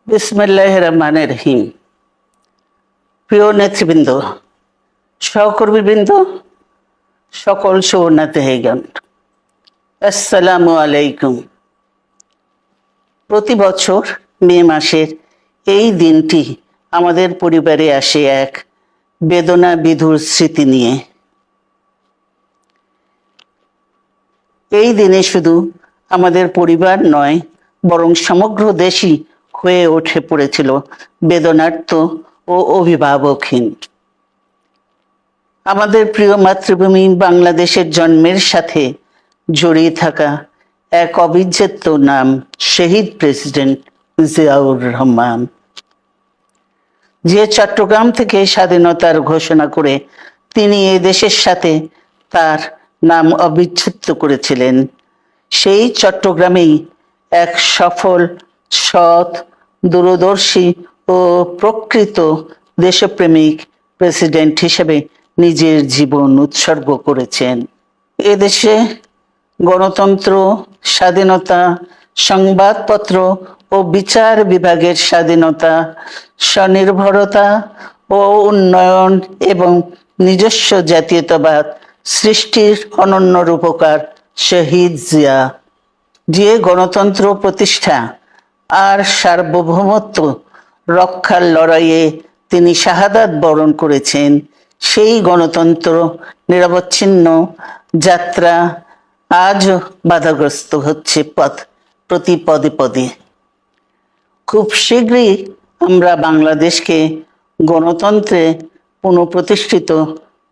বিসমিল্লাহির রহমানির রহিম। প্রিয় নেতৃবৃন্দ, সহকর্মীবৃন্দ, সকল সুবর্ণাতিগণ, আসসালামু আলাইকুম। প্রতি বছর মে মাসের এই দিনটি আমাদের পরিবারে আসে এক বেদনা বিধুর স্মৃতি নিয়ে। এই দিনে শুধু আমাদের পরিবার নয়, বরং সমগ্র দেশই হয়ে উঠে পড়েছিল বেদনার্ত ও অভিভাবকহীন। আমাদের প্রিয় মাতৃভূমি বাংলাদেশের জন্মের সাথে জড়িয়ে থাকা এক অবিচ্ছেদ্য নাম শহীদ প্রেসিডেন্ট জিয়াউর রহমান, যে চট্টগ্রাম থেকে স্বাধীনতার ঘোষণা করে তিনি এ দেশের সাথে তার নাম অবিচ্ছেদ্য করেছিলেন। সেই চট্টগ্রামেই এক সফল, সৎ, দূরদর্শী ও প্রকৃত দেশপ্রেমিক প্রেসিডেন্ট হিসেবে নিজের জীবন উৎসর্গ করেছেন। এদেশে গণতন্ত্র, স্বাধীনতা, সংবাদপত্র ও বিচার বিভাগের স্বাধীনতা, স্বনির্ভরতা ও উন্নয়ন এবং নিজস্ব জাতীয়তাবাদ সৃষ্টির অনন্য রূপকার শহীদ জিয়া, যে গণতন্ত্র প্রতিষ্ঠা আর সার্বভৌমত্ব রক্ষার লড়াইয়ে তিনি শাহাদাত বরণ করেছেন, সেই গণতন্ত্র নিরবচ্ছিন্ন যাত্রা আজও বাধাগ্রস্ত হচ্ছে প্রতি পদে পদে। খুব শীঘ্রই আমরা বাংলাদেশকে গণতন্ত্রে পুনঃপ্রতিষ্ঠিত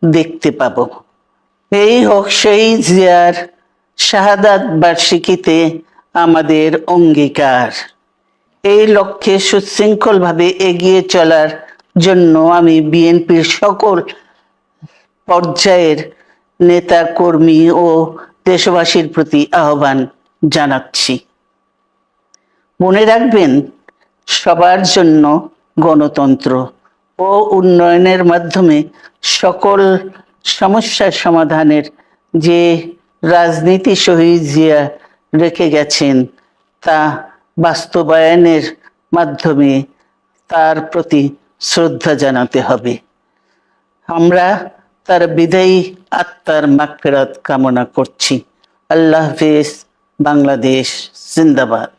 দেখতে পাব। এই হোক শহীদ জিয়ার শাহাদাত বার্ষিকীতে আমাদের অঙ্গীকার। এই লক্ষ্যে সুশৃঙ্খলভাবে এগিয়ে চলার জন্য আমি বিএনপির সকল পর্যায়ের নেতা কর্মী ও দেশবাসীর প্রতি আহ্বান জানাচ্ছি। মনে রাখবেন, সবার জন্য গণতন্ত্র ও উন্নয়নের মাধ্যমে সকল সমস্যার সমাধানের যে রাজনীতি শহীদ জিয়া রেখে গেছেন, তা বাস্তবায়নের মাধ্যমে তার প্রতি শ্রদ্ধা জানাতে হবে। আমরা তার বিদায়ী আত্মার মাগফিরাত কামনা করছি। আল্লাহ হাফেজ। বাংলাদেশ জিন্দাবাদ।